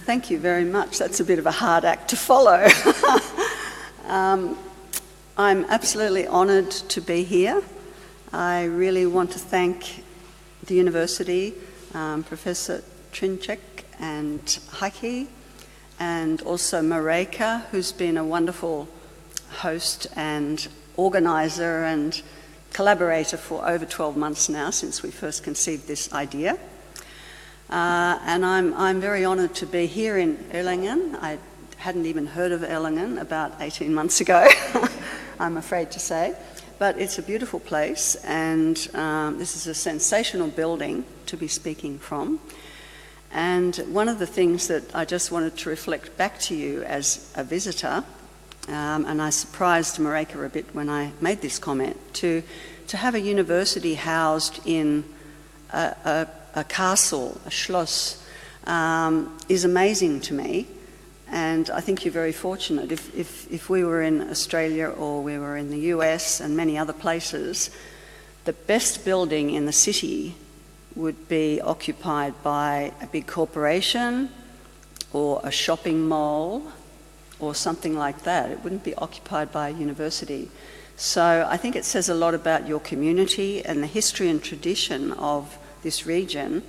Thank you very much. That's a bit of a hard act to follow. I'm absolutely honoured to be here. I really want to thank the university, Professor Trinchek and Heike, and also Mareka, who's been a wonderful host and organiser and collaborator for over 12 months now since we first conceived this idea. And I'm very honoured to be here in Erlangen. I hadn't even heard of Erlangen about 18 months ago, I'm afraid to say. But it's a beautiful place, and this is a sensational building to be speaking from. And one of the things that I just wanted to reflect back to you as a visitor, and I surprised Mareka a bit when I made this comment, to have a university housed in a castle, a schloss, is amazing to me, and I think you're very fortunate. If we were in Australia or we were in the US and many other places, the best building in the city would be occupied by a big corporation or a shopping mall or something like that. It wouldn't be occupied by a university. So I think it says a lot about your community and the history and tradition of this region,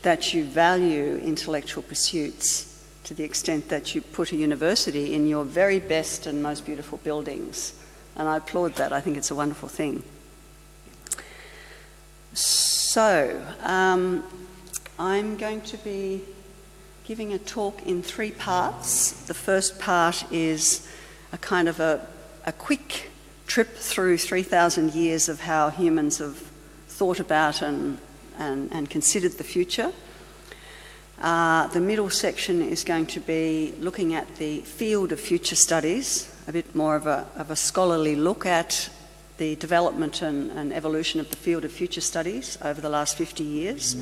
that you value intellectual pursuits to the extent that you put a university in your very best and most beautiful buildings. And I applaud that. I think it's a wonderful thing. So, I'm going to be giving a talk in 3 parts. The first part is a kind of a quick trip through 3,000 years of how humans have thought about and considered the future. The middle section is going to be looking at the field of future studies, a bit more of a scholarly look at the development and evolution of the field of future studies over the last 50 years.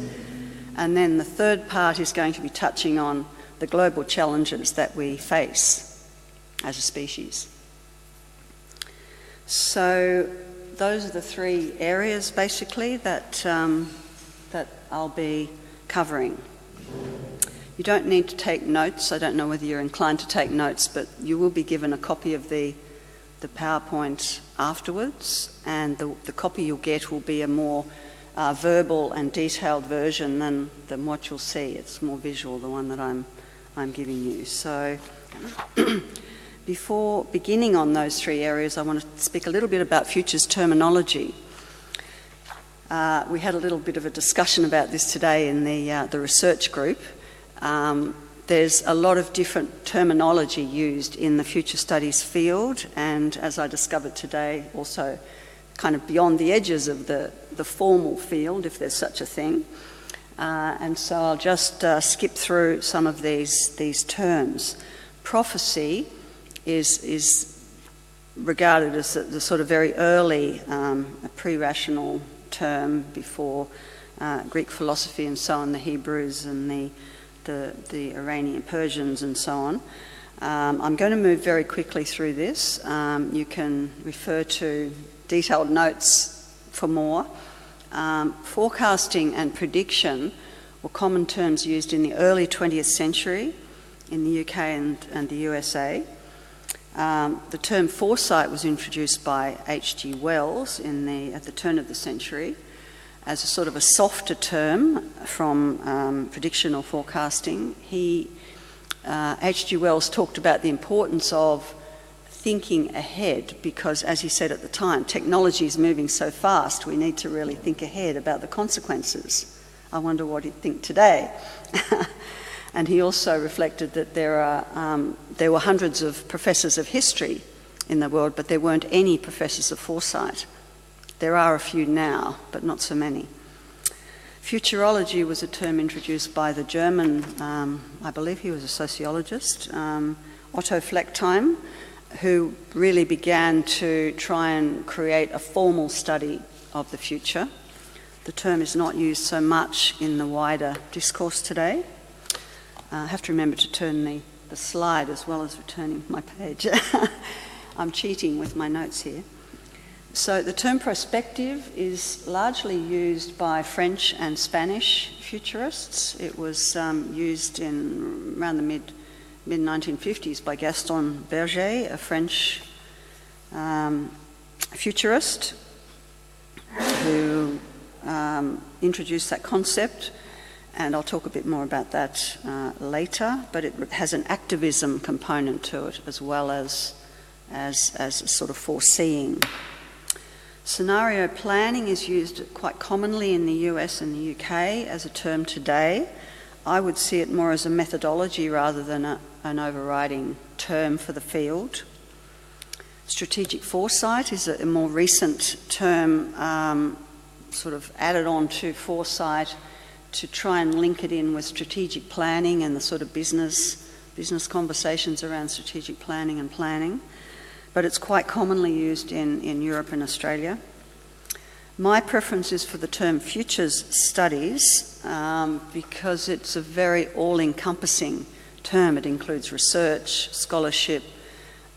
And then the third part is going to be touching on the global challenges that we face as a species. So those are the 3 areas basically that I'll be covering. You don't need to take notes. I don't know whether you're inclined to take notes, but you will be given a copy of the PowerPoint afterwards, and the copy you'll get will be a more verbal and detailed version than what you'll see. It's more visual, the one that I'm giving you. So before beginning on those 3 areas, I want to speak a little bit about futures terminology. We had a little bit of a discussion about this today in the research group. There's a lot of different terminology used in the future studies field, and as I discovered today, also kind of beyond the edges of the formal field, if there's such a thing. And so I'll just skip through some of these terms. Prophecy is regarded as the sort of very early pre-rational term before Greek philosophy and so on, the Hebrews and the Iranian Persians and so on. I'm going to move very quickly through this. You can refer to detailed notes for more. Forecasting and prediction were common terms used in the early 20th century in the UK and the USA. The term foresight was introduced by H.G. Wells at the turn of the century as a sort of a softer term from prediction or forecasting. H.G. Wells talked about the importance of thinking ahead because, as he said at the time, technology is moving so fast, we need to really think ahead about the consequences. I wonder what he'd think today. And he also reflected that there were hundreds of professors of history in the world, but there weren't any professors of foresight. There are a few now, but not so many. Futurology was a term introduced by the German, I believe he was a sociologist, Otto Fleckheim, who really began to try and create a formal study of the future. The term is not used so much in the wider discourse today. I have to remember to turn the slide as well as returning my page. I'm cheating with my notes here. So the term prospective is largely used by French and Spanish futurists. It was used around the mid-1950s by Gaston Berger, a French futurist who introduced that concept, and I'll talk a bit more about that later, but it has an activism component to it as well as sort of foreseeing. Scenario planning is used quite commonly in the US and the UK as a term today. I would see it more as a methodology rather than an overriding term for the field. Strategic foresight is a more recent term, sort of added on to foresight to try and link it in with strategic planning and the sort of business conversations around strategic planning. But it's quite commonly used in Europe and Australia. My preference is for the term futures studies because it's a very all-encompassing term. It includes research, scholarship.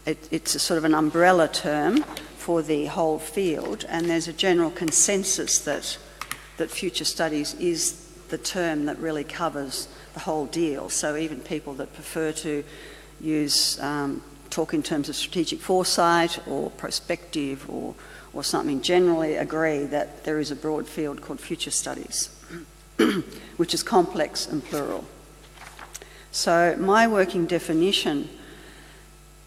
It's a sort of an umbrella term for the whole field, and there's a general consensus that future studies is the term that really covers the whole deal. So even people that prefer to use talk in terms of strategic foresight or prospective or something generally agree that there is a broad field called future studies, which is complex and plural. So my working definition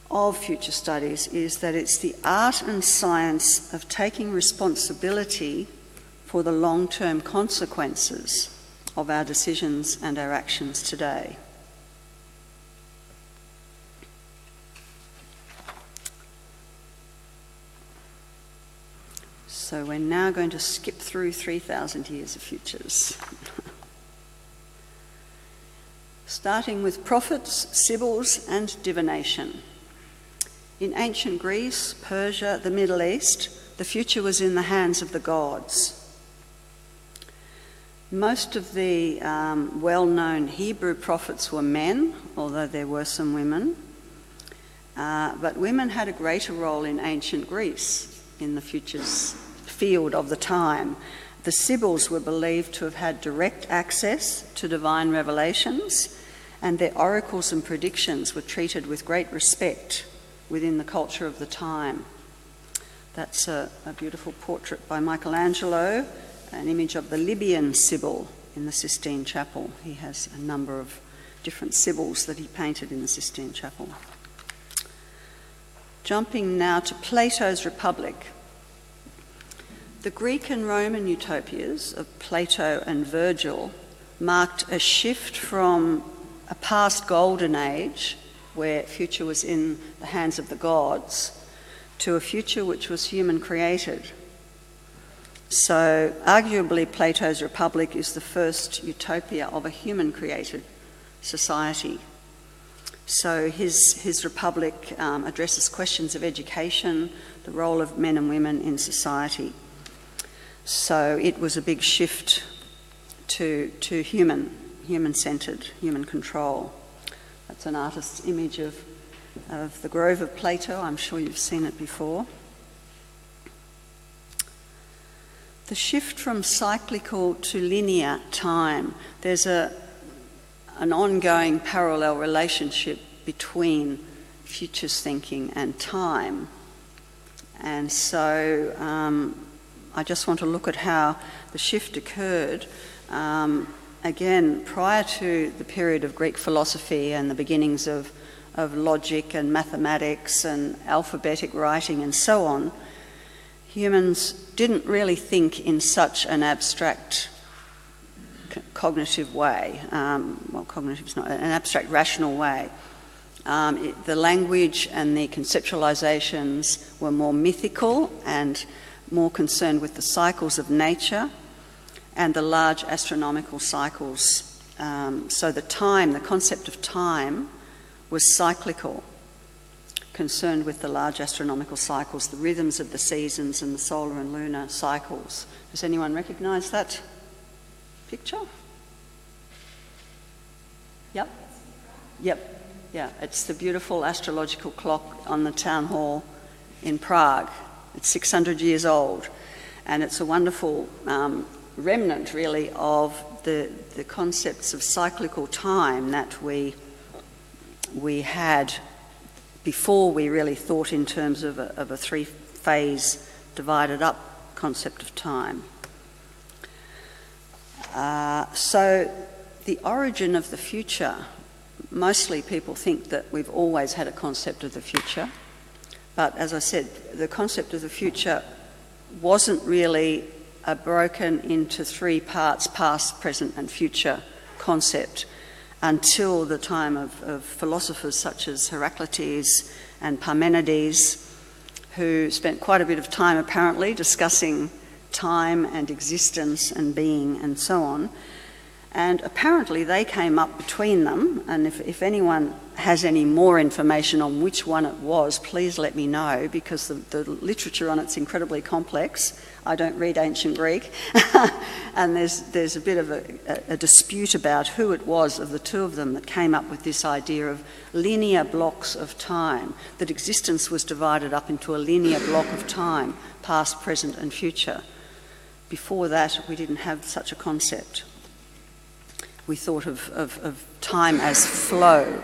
of future studies is that it's the art and science of taking responsibility for the long-term consequences of our decisions and our actions today. So we're now going to skip through 3,000 years of futures. Starting with prophets, sibyls, and divination. In ancient Greece, Persia, the Middle East, the future was in the hands of the gods. Most of the well-known Hebrew prophets were men, although there were some women. But women had a greater role in ancient Greece in the futures field of the time. The sibyls were believed to have had direct access to divine revelations, and their oracles and predictions were treated with great respect within the culture of the time. That's a beautiful portrait by Michelangelo, an image of the Libyan Sibyl in the Sistine Chapel. He has a number of different sibyls that he painted in the Sistine Chapel. Jumping now to Plato's Republic. The Greek and Roman utopias of Plato and Virgil marked a shift from a past golden age, where future was in the hands of the gods, to a future which was human-created. So arguably Plato's Republic is the first utopia of a human-created society. So his Republic addresses questions of education, the role of men and women in society. So it was a big shift to human-centred, human control. That's an artist's image of the Grove of Plato. I'm sure you've seen it before. The shift from cyclical to linear time. There's an ongoing parallel relationship between futures thinking and time. And so I just want to look at how the shift occurred. Again, prior to the period of Greek philosophy and the beginnings of logic and mathematics and alphabetic writing and so on, humans didn't really think in such an abstract cognitive way. Cognitive is not an abstract rational way. The language and the conceptualizations were more mythical and more concerned with the cycles of nature and the large astronomical cycles. So the concept of time was cyclical, concerned with the large astronomical cycles, the rhythms of the seasons and the solar and lunar cycles. Does anyone recognise that picture? Yep. Yeah, it's the beautiful astrological clock on the town hall in Prague. It's 600 years old, and it's a wonderful remnant, really, of the concepts of cyclical time that we had before we really thought in terms of a three-phase divided up concept of time. So the origin of the future, mostly people think that we've always had a concept of the future, but as I said, the concept of the future wasn't really a broken into three parts, past, present and future concept, until the time of philosophers such as Heraclitus and Parmenides, who spent quite a bit of time apparently discussing time and existence and being and so on. And apparently they came up between them, and if anyone has any more information on which one it was, please let me know, because the literature on it's incredibly complex. I don't read ancient Greek, and there's a bit of a dispute about who it was of the two of them that came up with this idea of linear blocks of time, that existence was divided up into a linear block of time, past, present and future. Before that, we didn't have such a concept. We thought of time as flow.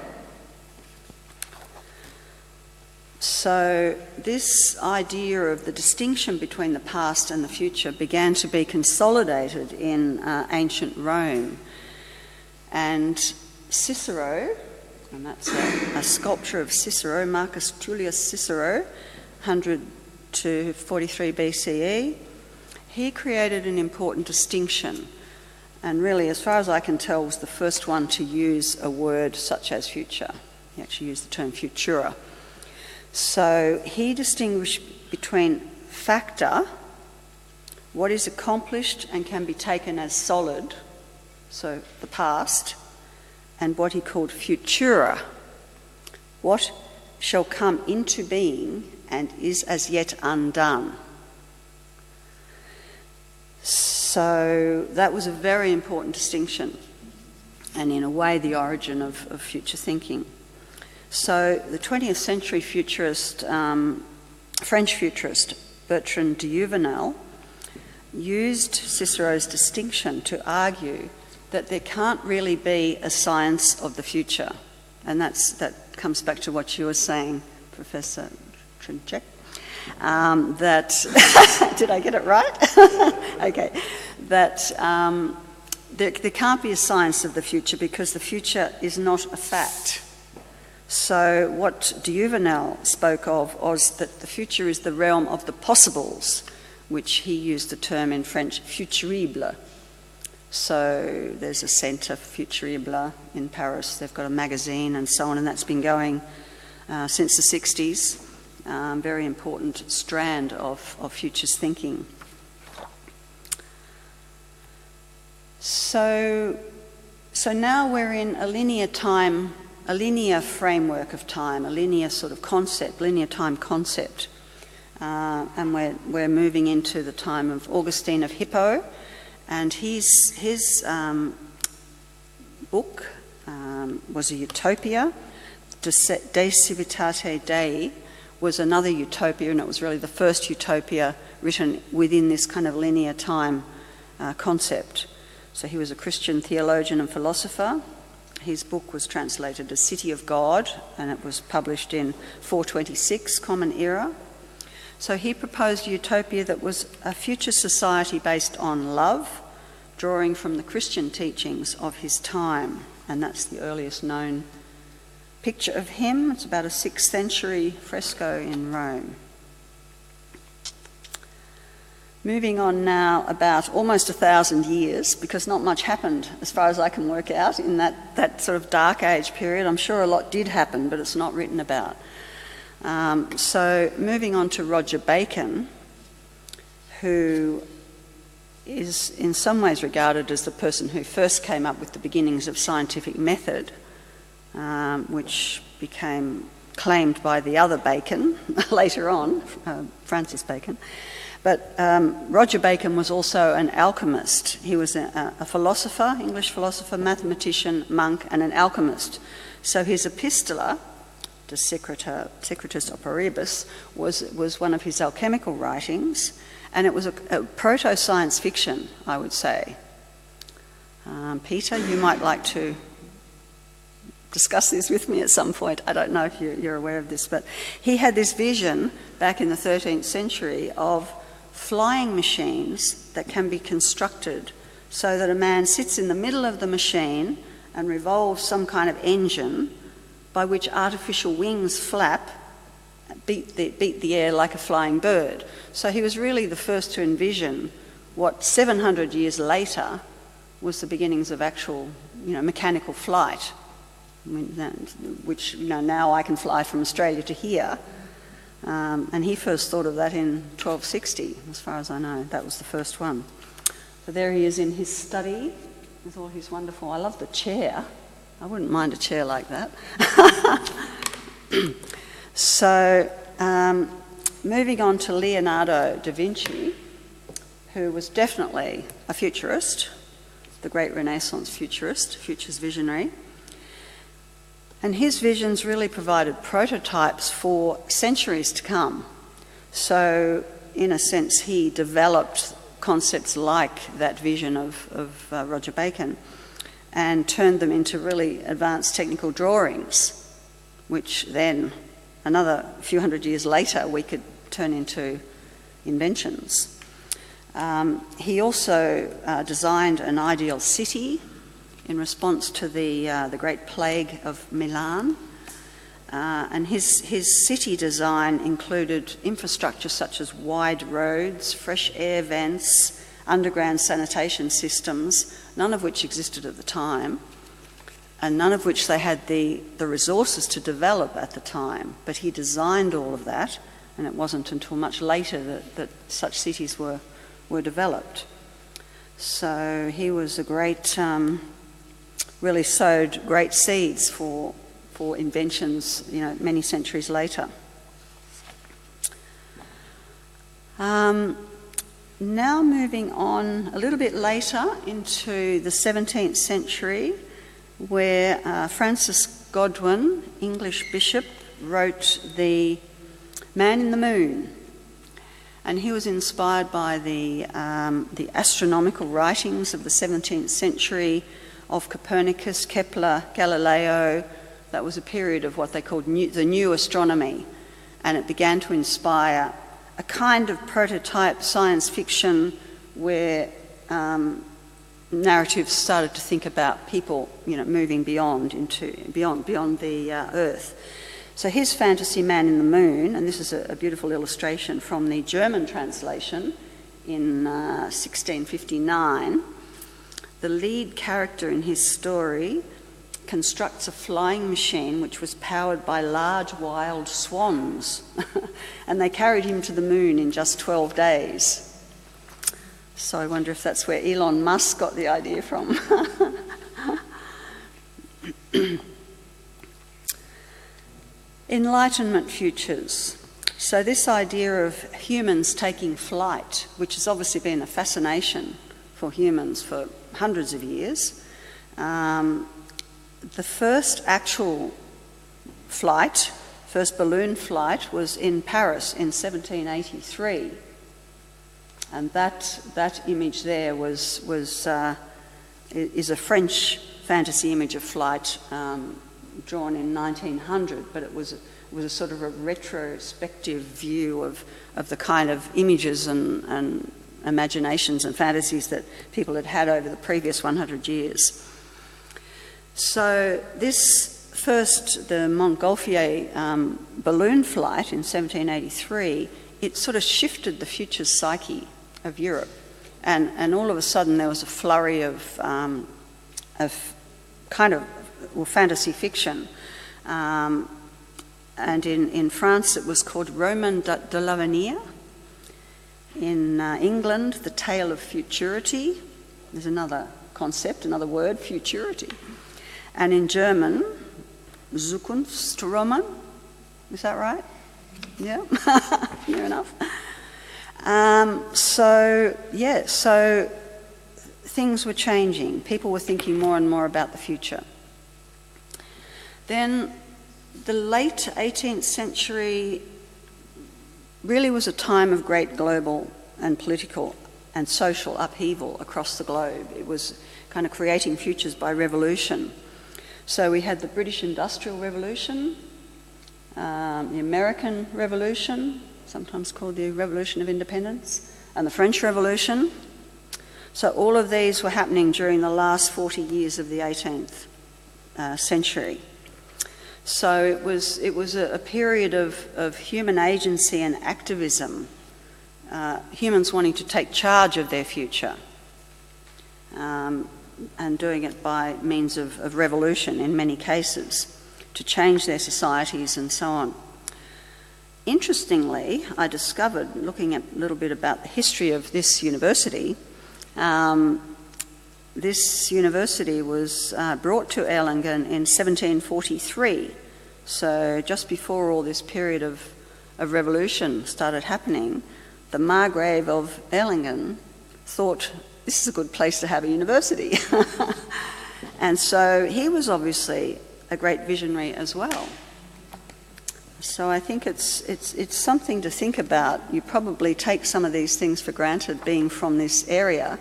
So this idea of the distinction between the past and the future began to be consolidated in ancient Rome. And Cicero, and that's a sculpture of Cicero, Marcus Tullius Cicero, 100 to 43 BCE, he created an important distinction. And really, as far as I can tell, was the first one to use a word such as future. He actually used the term futura. So he distinguished between facta, what is accomplished and can be taken as solid, so the past, and what he called futura, what shall come into being and is as yet undone. So that was a very important distinction, and in a way the origin of future thinking. So the 20th century futurist, French futurist Bertrand de Jouvenel used Cicero's distinction to argue that there can't really be a science of the future. And that comes back to what you were saying, Professor Trinchek. That did I get it right? Okay. That there can't be a science of the future because the future is not a fact. So what de Jouvenel spoke of was that the future is the realm of the possibles, which he used the term in French futurible. So there's a centre for futurible in Paris. They've got a magazine and so on, and that's been going since the 60s. Very important strand of futures thinking. So now we're in a linear time, a linear framework of time, a linear sort of concept, linear time concept. And we're moving into the time of Augustine of Hippo, and his book was a utopia. De Civitate Dei was another utopia, and it was really the first utopia written within this kind of linear time concept. So he was a Christian theologian and philosopher. His book was translated as City of God, and it was published in 426 Common Era. So he proposed a utopia that was a future society based on love, drawing from the Christian teachings of his time, and that's the earliest known picture of him. It's about a 6th century fresco in Rome. Moving on now about almost 1,000 years, because not much happened as far as I can work out in that sort of dark age period. I'm sure a lot did happen, but it's not written about. So moving on to Roger Bacon, who is in some ways regarded as the person who first came up with the beginnings of scientific method, which became claimed by the other Bacon later on, Francis Bacon. But Roger Bacon was also an alchemist. He was a philosopher, English philosopher, mathematician, monk, and an alchemist. So his epistola, De Secretis Operibus, was one of his alchemical writings, and it was a proto-science fiction, I would say. Peter, you might like to discuss this with me at some point. I don't know if you're aware of this, but he had this vision back in the 13th century of flying machines that can be constructed so that a man sits in the middle of the machine and revolves some kind of engine by which artificial wings flap, beat the air like a flying bird. So he was really the first to envision what 700 years later was the beginnings of actual, mechanical flight, which, now I can fly from Australia to here. And he first thought of that in 1260, as far as I know. That was the first one. So there he is in his study with all his wonderful... I love the chair. I wouldn't mind a chair like that. So, moving on to Leonardo da Vinci, who was definitely a futurist, the great Renaissance futurist, futures visionary. And his visions really provided prototypes for centuries to come. So, in a sense, he developed concepts like that vision of Roger Bacon and turned them into really advanced technical drawings, which then, another few hundred years later, we could turn into inventions. He also designed an ideal city in response to the Great Plague of Milan. And his city design included infrastructure such as wide roads, fresh air vents, underground sanitation systems, none of which existed at the time, and none of which they had the resources to develop at the time. But he designed all of that, and it wasn't until much later that such cities were developed. So he was a great, really sowed great seeds for inventions, many centuries later. Now moving on a little bit later into the 17th century, where Francis Godwin, English bishop, wrote The Man in the Moon. And he was inspired by the astronomical writings of the 17th century of Copernicus, Kepler, Galileo. That was a period of what they called the new astronomy, and it began to inspire a kind of prototype science fiction where narratives started to think about people, moving beyond the Earth. So his fantasy Man in the Moon, and this is a beautiful illustration from the German translation in 1659. The lead character in his story constructs a flying machine which was powered by large wild swans, and they carried him to the moon in just 12 days. So I wonder if that's where Elon Musk got the idea from. Enlightenment futures. So this idea of humans taking flight, which has obviously been a fascination for humans for hundreds of years. The first actual flight, first balloon flight, was in Paris in 1783. And that image there is a French fantasy image of flight drawn in 1900, but it was a sort of a retrospective view of the kind of images and imaginations and fantasies that people had had over the previous 100 years. So this first, the Montgolfier balloon flight in 1783, it sort of shifted the future psyche of Europe. And all of a sudden there was a flurry of fantasy fiction. And in France it was called Roman de l'Avenir. In England, The Tale of Futurity. There's another concept, another word, futurity. And in German, Zukunftsroman. Is that right? Yeah, near enough. So things were changing. People were thinking more and more about the future. Then the late 18th century really was a time of great global and political and social upheaval across the globe. It was kind of creating futures by revolution. So we had the British Industrial Revolution, the American Revolution, sometimes called the Revolution of Independence, and the French Revolution. So all of these were happening during the last 40 years of the 18th century. So it was a period of human agency and activism, humans wanting to take charge of their future, and doing it by means of revolution in many cases, to change their societies and so on. Interestingly, I discovered, looking at a little bit about the history of this university, this university was brought to Erlangen in 1743, so just before all this period of revolution started happening. The Margrave of Erlangen thought this is a good place to have a university. And so he was obviously a great visionary as well. So I think it's something to think about. You probably take some of these things for granted being from this area,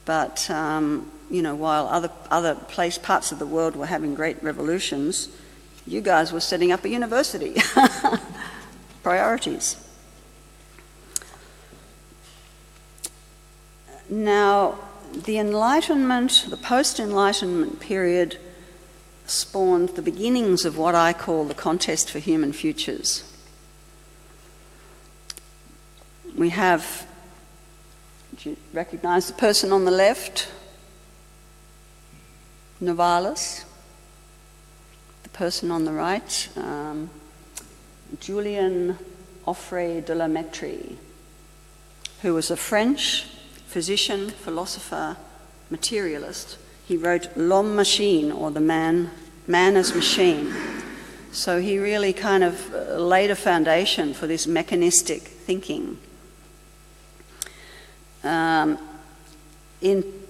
but while other parts of the world were having great revolutions, you guys were setting up a university. Priorities. Now, the Enlightenment, the post-Enlightenment period spawned the beginnings of what I call the contest for human futures. We have, do you recognise the person on the left? Novalis. The person on the right, Julien Offray de la Mettrie, who was a French physician, philosopher, materialist. He wrote L'Homme Machine, or the man as machine. So he really kind of laid a foundation for this mechanistic thinking. In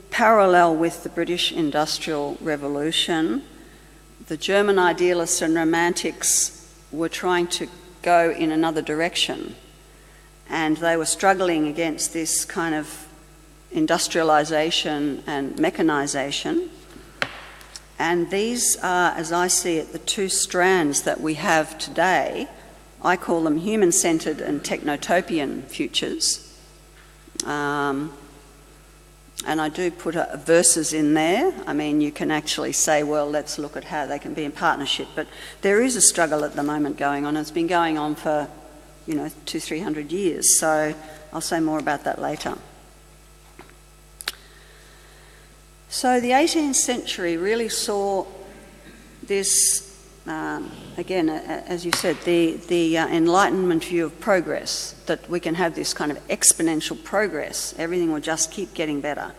parallel with the British Industrial Revolution, the German idealists and romantics were trying to go in another direction, and they were struggling against this kind of industrialisation and mechanisation. And these are, as I see it, the two strands that we have today. I call them human-centred and techno-topian futures. And I do put verses in there. I mean, you can actually say, well, let's look at how they can be in partnership. But there is a struggle at the moment going on. It's been going on for, 200-300 years. So I'll say more about that later. So the 18th century really saw this, again, as you said, the Enlightenment view of progress, that we can have this kind of exponential progress. Everything will just keep getting better.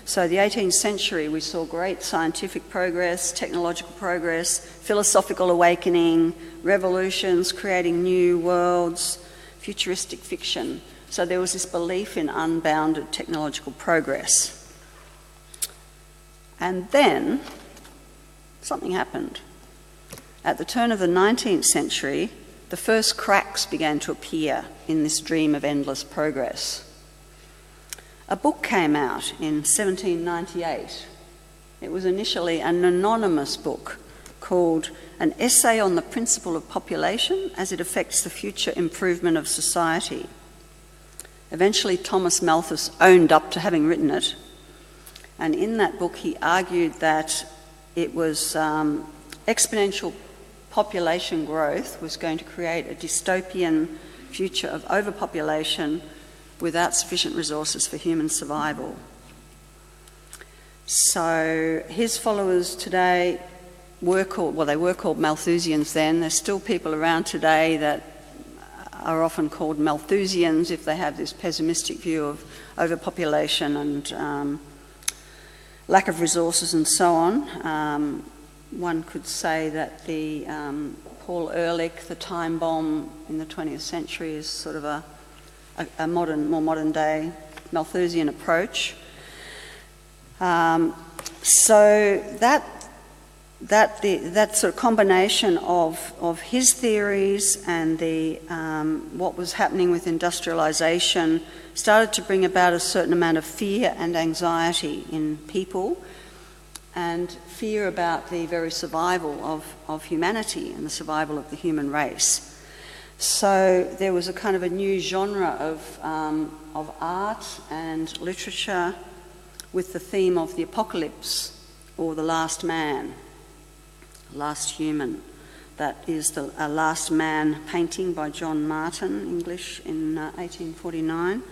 So the 18th century, we saw great scientific progress, technological progress, philosophical awakening, revolutions, creating new worlds, futuristic fiction. So there was this belief in unbounded technological progress. And then something happened. At the turn of the 19th century, the first cracks began to appear in this dream of endless progress. A book came out in 1798. It was initially an anonymous book called An Essay on the Principle of Population as it Affects the Future Improvement of Society. Eventually, Thomas Malthus owned up to having written it. And in that book, he argued that it was exponential population growth was going to create a dystopian future of overpopulation without sufficient resources for human survival. So his followers today were called Malthusians then. There's still people around today that are often called Malthusians if they have this pessimistic view of overpopulation and lack of resources and so on. One could say that the Paul Ehrlich, the time bomb in the 20th century, is sort of a more modern day Malthusian approach. So that that sort of combination of his theories and what was happening with industrialisation started to bring about a certain amount of fear and anxiety in people, and fear about the very survival of humanity and the survival of the human race. So there was a kind of a new genre of art and literature with the theme of the apocalypse, or the last man, last human. That is a Last Man painting by John Martin, English, in 1849.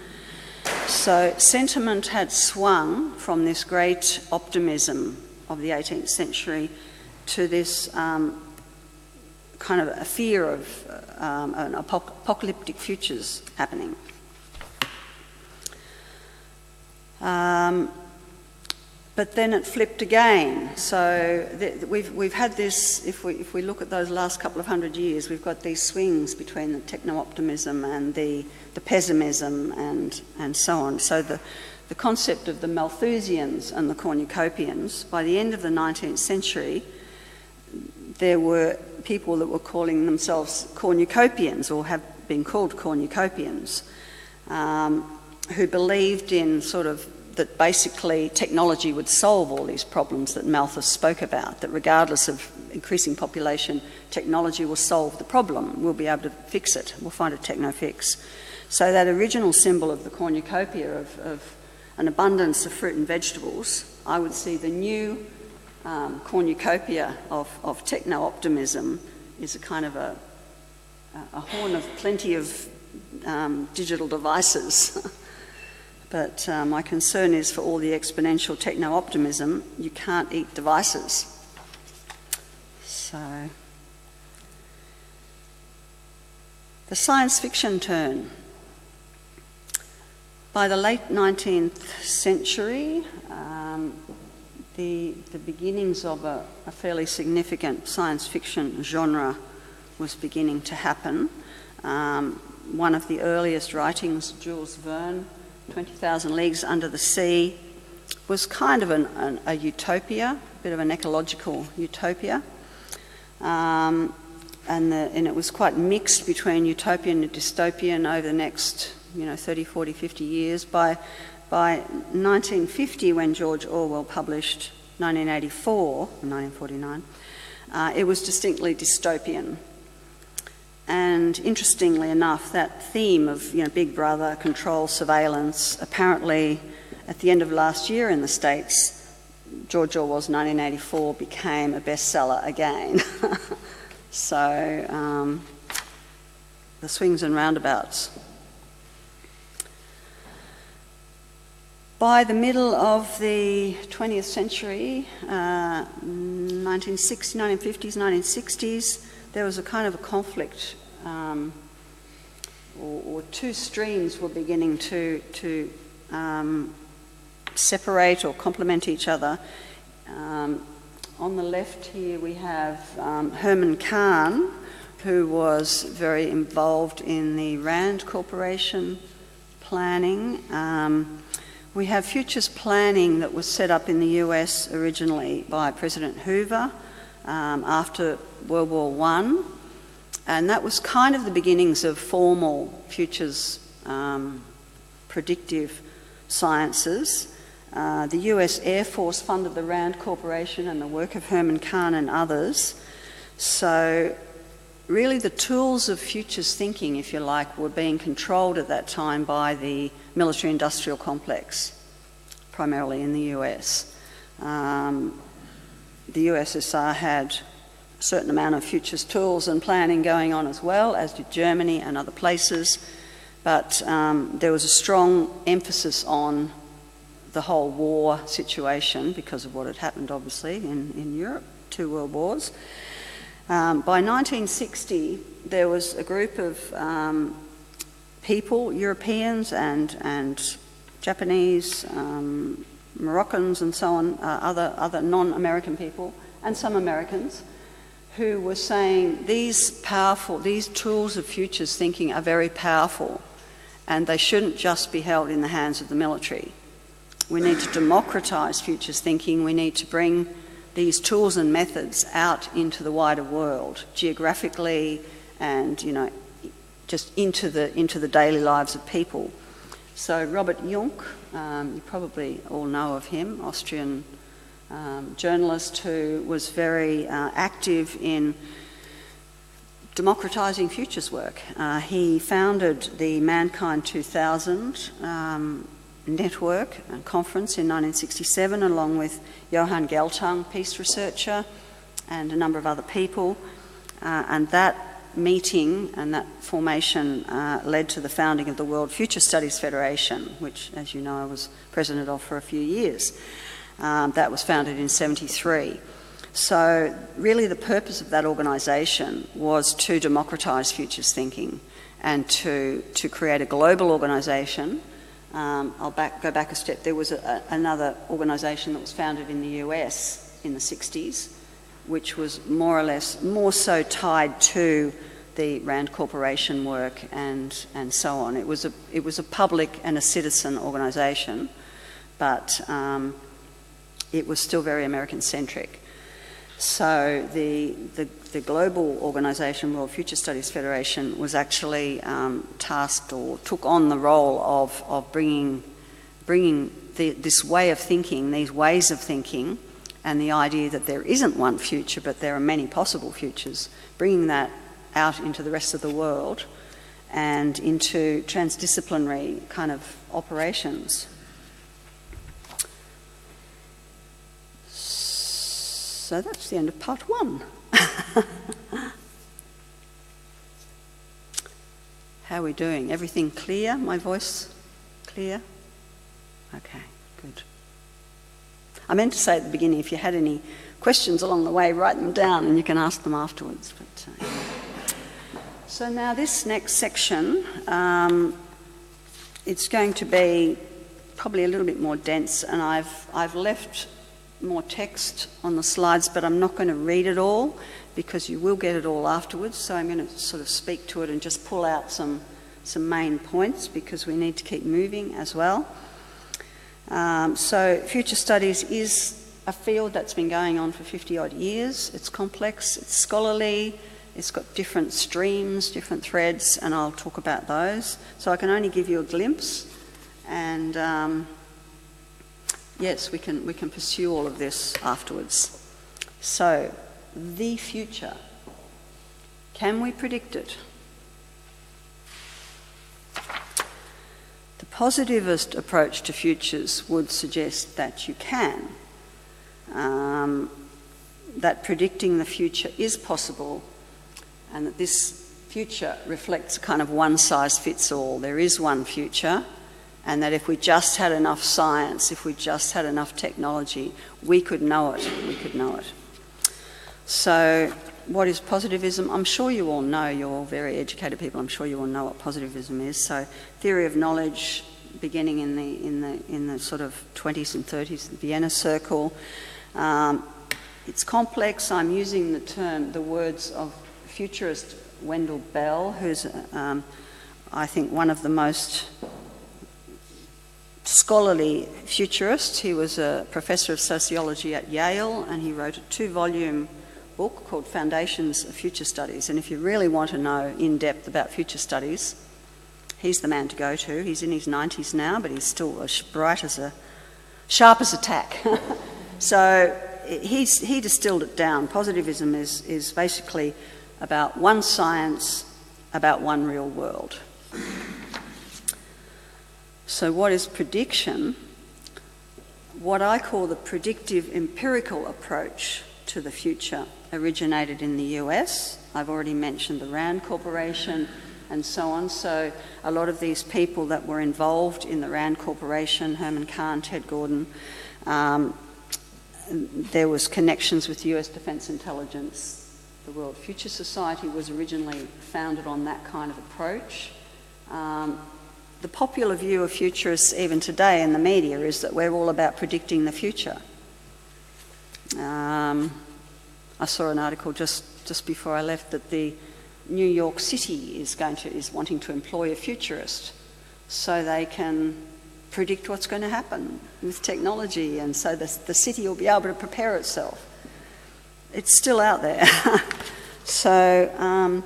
So sentiment had swung from this great optimism of the 18th century to this kind of a fear of an apocalyptic futures happening. But then it flipped again. So we've had this, if we look at those last couple of hundred years, we've got these swings between the techno-optimism and the pessimism and so on. So the concept of the Malthusians and the cornucopians, by the end of the 19th century, there were people that were calling themselves cornucopians, or have been called cornucopians, who believed in sort of that basically technology would solve all these problems that Malthus spoke about, that regardless of increasing population, technology will solve the problem. We'll be able to fix it. We'll find a techno-fix. So that original symbol of the cornucopia of an abundance of fruit and vegetables, I would see the new cornucopia of techno-optimism is a kind of a horn of plenty of digital devices. But my concern is, for all the exponential techno-optimism, you can't eat devices. So, the science fiction turn. By the late 19th century, the beginnings of a fairly significant science fiction genre was beginning to happen. One of the earliest writings, Jules Verne, 20,000 Leagues Under the Sea, was kind of a utopia, a bit of an ecological utopia. And it was quite mixed between utopian and dystopian over the next 30, 40, 50 years. By 1950, when George Orwell published 1984, 1949, it was distinctly dystopian. And interestingly enough, that theme of Big Brother, control, surveillance, apparently at the end of last year in the States, George Orwell's 1984 became a bestseller again. So the swings and roundabouts. By the middle of the 20th century, 1960s, 1950s, 1960s, there was a kind of a conflict, or two streams were beginning to separate or complement each other. On the left here we have Herman Kahn, who was very involved in the Rand Corporation planning. We have futures planning that was set up in the US originally by President Hoover after World War I, and that was kind of the beginnings of formal futures predictive sciences. The US Air Force funded the Rand Corporation and the work of Herman Kahn and others. So really the tools of futures thinking, if you like, were being controlled at that time by the military-industrial complex, primarily in the US. The USSR had a certain amount of futures tools and planning going on as well, as did Germany and other places, but there was a strong emphasis on the whole war situation because of what had happened, obviously, in Europe, 2 world wars. By 1960, there was a group of people, Europeans and Japanese, Moroccans and so on, other non-American people, and some Americans, who were saying these tools of futures thinking are very powerful and they shouldn't just be held in the hands of the military. We need to democratise futures thinking. We need to bring these tools and methods out into the wider world, geographically and, just into the daily lives of people. So Robert Jungk, you probably all know of him, Austrian journalist who was very active in democratising futures work. He founded the Mankind 2000 network and conference in 1967 along with Johann Geltung, peace researcher, and a number of other people. And that meeting and that formation led to the founding of the World Future Studies Federation, which, as you know, I was president of for a few years. That was founded in 1973. So really the purpose of that organisation was to democratise futures thinking and to create a global organisation. I'll go back a step. There was another organisation that was founded in the US in the 60s, which was more or less more so tied to the Rand Corporation work and so on. It was a public and a citizen organisation, but it was still very American-centric. So the global organisation, World Future Studies Federation, was actually tasked or took on the role of bringing this way of thinking, these ways of thinking, and the idea that there isn't one future but there are many possible futures, bringing that out into the rest of the world and into transdisciplinary kind of operations. So that's the end of part one. How are we doing? Everything clear? My voice clear? Okay, good. I meant to say at the beginning, if you had any questions along the way, write them down and you can ask them afterwards. But, So now this next section, it's going to be probably a little bit more dense, and I've left more text on the slides, but I'm not going to read it all because you will get it all afterwards. So I'm going to sort of speak to it and just pull out some main points because we need to keep moving as well. So future studies is a field that's been going on for 50 odd years. It's complex, it's scholarly, it's got different streams, different threads, and I'll talk about those. So I can only give you a glimpse, and yes, we can pursue all of this afterwards. So, the future. Can we predict it? The positivist approach to futures would suggest that you can. That predicting the future is possible, and that this future reflects a kind of one-size-fits-all. There is one future, and that if we just had enough science, if we just had enough technology, we could know it. We could know it. So what is positivism? I'm sure you all know, you're all very educated people, I'm sure you all know what positivism is. So theory of knowledge beginning in the sort of 20s and 30s, the Vienna Circle. It's complex. I'm using the words of futurist Wendell Bell, who's I think one of the most scholarly futurists. He was a professor of sociology at Yale, and he wrote a 2-volume book called Foundations of Future Studies. And if you really want to know in depth about future studies, he's the man to go to. He's in his 90s now, but he's still as bright as sharp as a tack. So he distilled it down. Positivism is basically about one science, about one real world. So what is prediction? What I call the predictive empirical approach to the future originated in the US. I've already mentioned the Rand Corporation and so on. So a lot of these people that were involved in the Rand Corporation, Herman Kahn, Ted Gordon, there was connections with US Defence Intelligence. The World Future Society was originally founded on that kind of approach. The popular view of futurists even today in the media is that we're all about predicting the future. I saw an article just before I left that the New York City is wanting to employ a futurist so they can predict what's going to happen with technology, and so the city will be able to prepare itself. it's still out there. So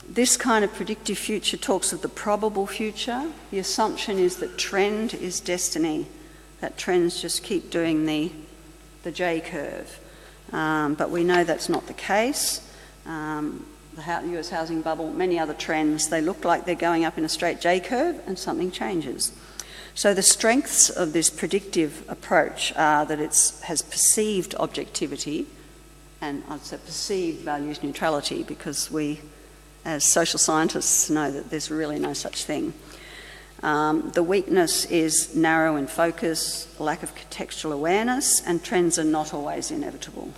this kind of predictive future talks of the probable future. The assumption is that trend is destiny, that trends just keep doing the J-curve. But we know that's not the case. The US housing bubble, many other trends, they look like they're going up in a straight J-curve and something changes. So the strengths of this predictive approach are that it has perceived objectivity, and I'd say perceived values neutrality, because we, as social scientists, know that there's really no such thing. The weakness is narrow in focus, lack of contextual awareness, and trends are not always inevitable.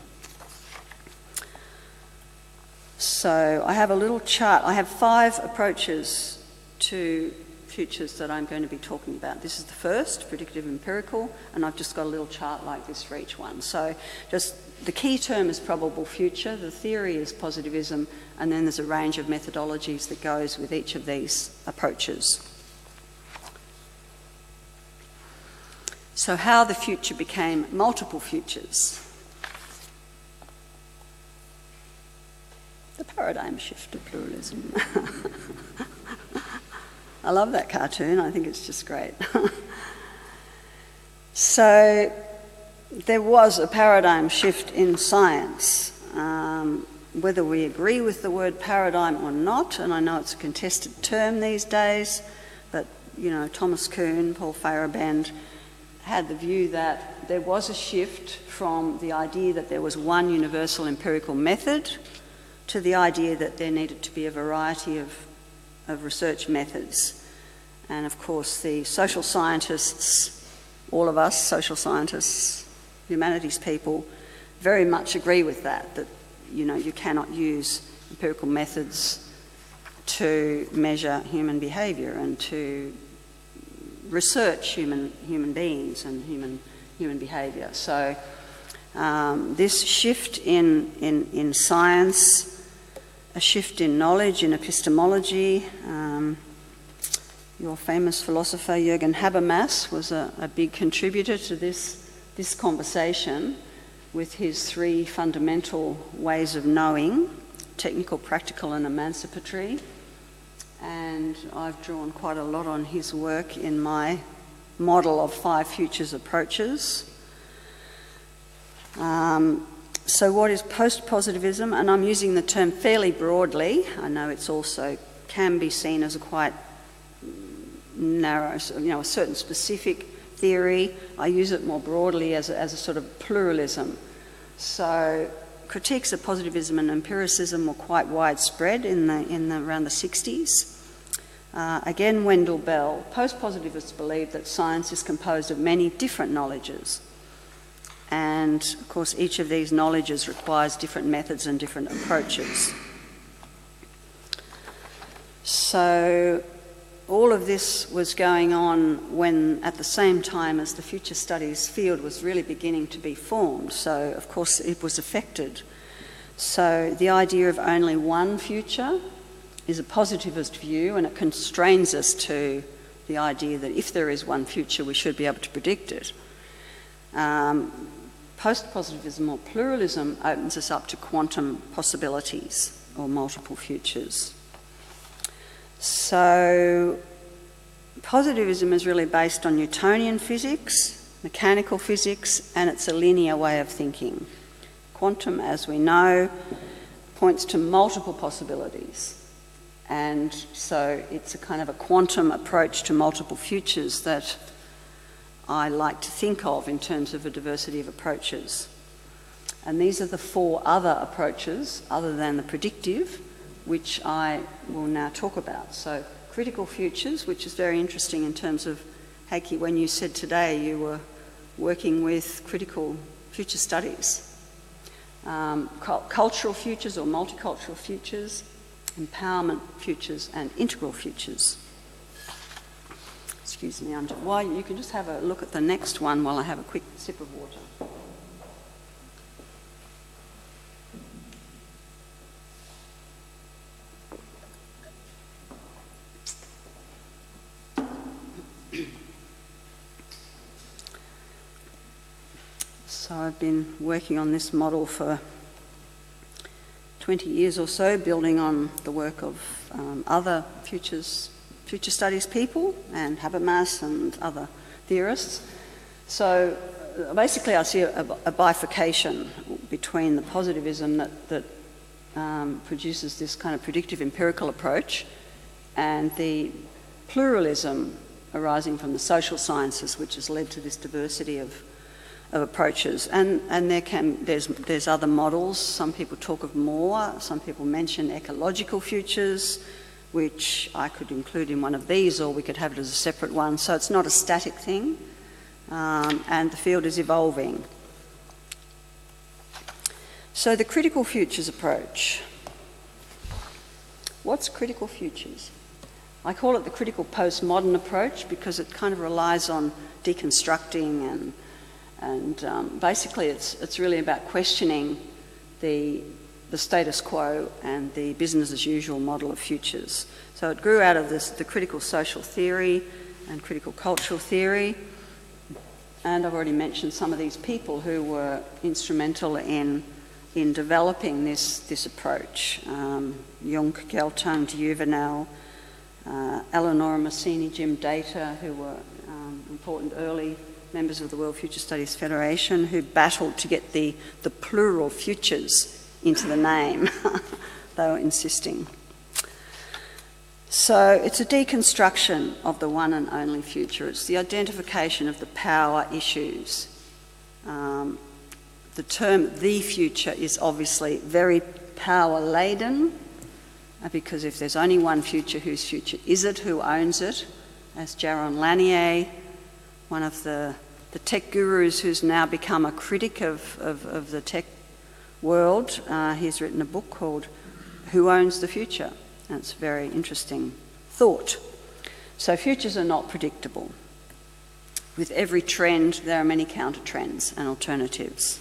So I have a little chart. I have 5 approaches to futures that I'm going to be talking about. This is the first, predictive empirical, and I've just got a little chart like this for each one. So just the key term is probable future, the theory is positivism, and then there's a range of methodologies that goes with each of these approaches. So how the future became multiple futures. The paradigm shift to pluralism. I love that cartoon, I think it's just great. So there was a paradigm shift in science. Whether we agree with the word paradigm or not, and I know it's a contested term these days, but you know, Thomas Kuhn, Paul Feyerabend had the view that there was a shift from the idea that there was one universal empirical method to the idea that there needed to be a variety of research methods. And of course the social scientists, all of us social scientists, humanities people, very much agree with that you know, you cannot use empirical methods to measure human behaviour and to research human beings and human behaviour. So this shift in science, a shift in knowledge, in epistemology. Your famous philosopher Jürgen Habermas was a big contributor to this conversation with his 3 fundamental ways of knowing: technical, practical and emancipatory. And I've drawn quite a lot on his work in my model of 5 futures approaches. So what is post-positivism? And I'm using the term fairly broadly. I know it's also can be seen as a quite narrow, you know, a certain specific theory. I use it more broadly as a sort of pluralism. So critiques of positivism and empiricism were quite widespread in around the 60s. Again, Wendell Bell, post-positivists believe that science is composed of many different knowledges. And of course, each of these knowledges requires different methods and different approaches. So all of this was going on when, at the same time as the future studies field was really beginning to be formed. So of course it was affected. So the idea of only one future is a positivist view, and it constrains us to the idea that if there is one future, we should be able to predict it. Post-positivism or pluralism opens us up to quantum possibilities or multiple futures. So positivism is really based on Newtonian physics, mechanical physics, and it's a linear way of thinking. Quantum, as we know, points to multiple possibilities. And so it's a kind of a quantum approach to multiple futures that I like to think of in terms of a diversity of approaches. And these are the 4 other approaches, other than the predictive, which I will now talk about. So critical futures, which is very interesting in terms of, Heikki, when you said today you were working with critical future studies. Cultural futures or multicultural futures, empowerment futures and integral futures. Excuse me, while you can just have a look at the next one while I have a quick sip of water. So I've been working on this model for 20 years or so, building on the work of other future studies people and Habermas and other theorists. So basically I see a bifurcation between the positivism that produces this kind of predictive empirical approach and the pluralism arising from the social sciences, which has led to this diversity of approaches. And there's other models. Some people talk of more, some people mention ecological futures, which I could include in one of these, or we could have it as a separate one. So it's not a static thing, and the field is evolving. So the critical futures approach. What's critical futures? I call it the critical postmodern approach because it kind of relies on deconstructing and basically it's really about questioning the status quo and the business as usual model of futures. So it grew out of the critical social theory and critical cultural theory, and I've already mentioned some of these people who were instrumental in developing this approach. Jung, Geltung, Juvenal, Eleonora Massini, Jim Data, who were important early members of the World Future Studies Federation, who battled to get the plural futures into the name. They were insisting. So it's a deconstruction of the one and only future. It's the identification of the power issues. The term "the future" is obviously very power-laden, because if there's only one future, whose future is it? Who owns it? As Jaron Lanier, one of the tech gurus who's now become a critic of the tech world, he's written a book called "Who Owns the Future?" And it's a very interesting thought. So futures are not predictable. With every trend, there are many counter-trends and alternatives.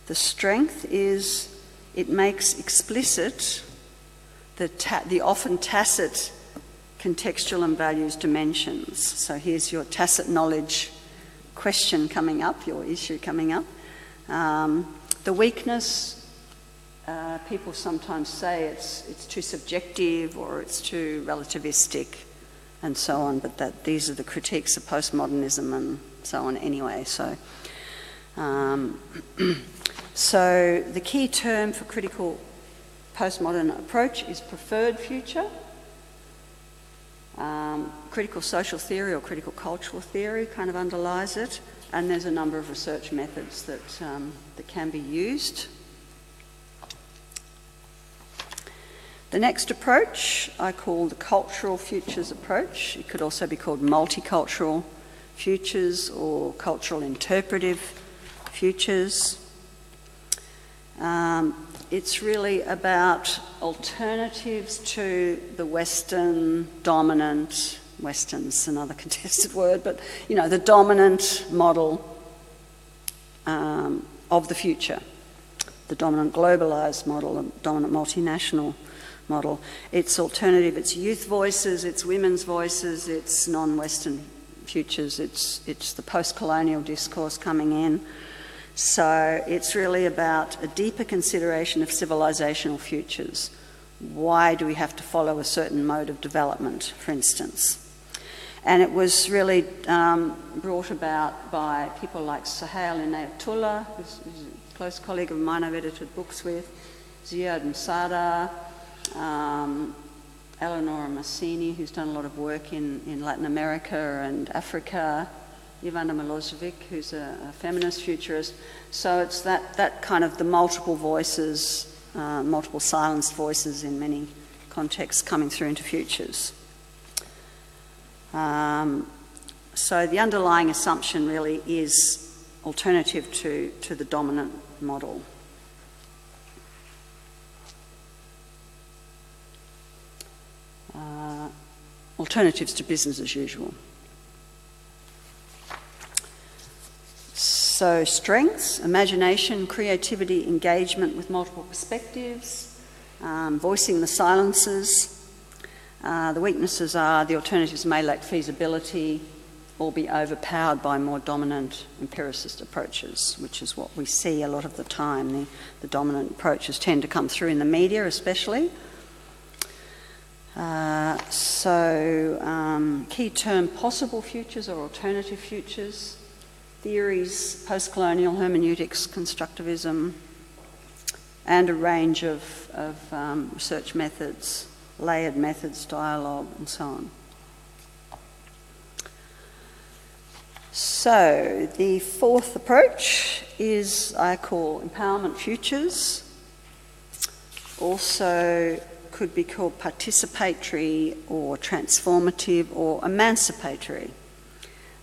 The strength is it makes explicit the often tacit contextual and values dimensions. So here's your tacit knowledge question coming up, your issue coming up. The weakness, people sometimes say it's too subjective or it's too relativistic and so on, but these are the critiques of postmodernism and so on anyway. So, so the key term for critical postmodern approach is preferred future. Critical social theory or critical cultural theory kind of underlies it, and there's a number of research methods that can be used. The next approach I call the cultural futures approach. It could also be called multicultural futures or cultural interpretive futures. It's really about alternatives to the Western dominant, Western's another contested word, but you know, the dominant model of the future, the dominant globalised model, the dominant multinational model. It's alternative, it's youth voices, it's women's voices, it's non-Western futures, it's the post-colonial discourse coming in. So it's really about a deeper consideration of civilizational futures. Why do we have to follow a certain mode of development, for instance? And it was really brought about by people like Sohail Inayatullah, who's a close colleague of mine I've edited books with, Ziad Msada, Eleonora Massini, who's done a lot of work in Latin America and Africa, Ivana Milosevic, who's a feminist futurist. So it's that kind of the multiple voices, multiple silenced voices in many contexts coming through into futures. So the underlying assumption really is alternative to the dominant model. Alternatives to business as usual. So strengths, imagination, creativity, engagement with multiple perspectives, voicing the silences. The weaknesses are the alternatives may lack feasibility, or be overpowered by more dominant empiricist approaches, which is what we see a lot of the time. The dominant approaches tend to come through in the media especially. Key term, possible futures or alternative futures, theories, post-colonial hermeneutics, constructivism, and a range of research methods, layered methods, dialogue, and so on. So the fourth approach is, I call empowerment futures. Also could be called participatory or transformative or emancipatory.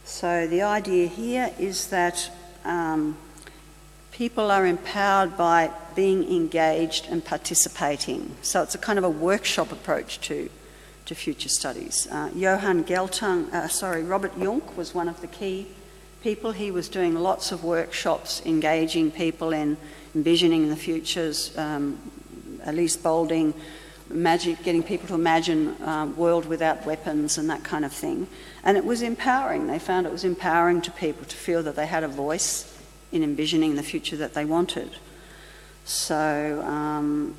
So the idea here is that people are empowered by being engaged and participating. So it's a kind of a workshop approach to future studies. Robert Jung was one of the key people. He was doing lots of workshops engaging people in envisioning the futures, Elise Boulding, getting people to imagine a world without weapons and that kind of thing. And it was empowering. They found it was empowering to people to feel that they had a voice in envisioning the future that they wanted. So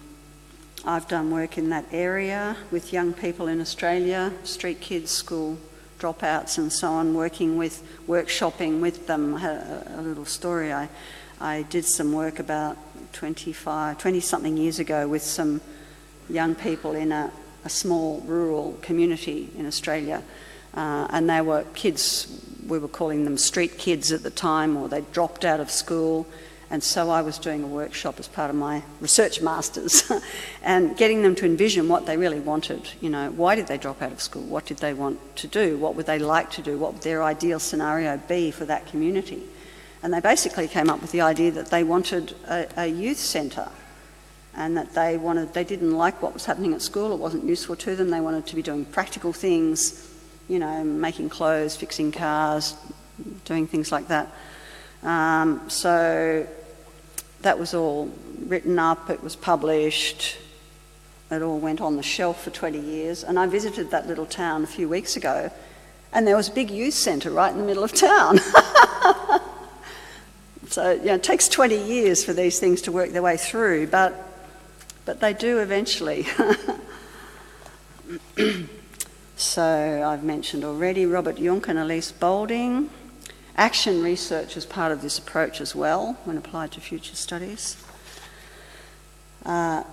I've done work in that area with young people in Australia, street kids, school dropouts and so on, workshopping with them. I had a little story. I did some work about 20-something years ago with some young people in a small rural community in Australia. And they were kids, we were calling them street kids at the time, or they dropped out of school. And so I was doing a workshop as part of my research masters and getting them to envision what they really wanted. You know, why did they drop out of school? What did they want to do? What would they like to do? What would their ideal scenario be for that community? And they basically came up with the idea that they wanted a youth centre, and that they didn't like what was happening at school. It wasn't useful to them. They wanted to be doing practical things, you know, making clothes, fixing cars, doing things like that. So that was all written up, it was published, it all went on the shelf for 20 years. And I visited that little town a few weeks ago, and there was a big youth centre right in the middle of town. So, you know, it takes 20 years for these things to work their way through, but they do eventually. So I've mentioned already Robert Jung and Elise Boulding. Action research is part of this approach as well when applied to future studies.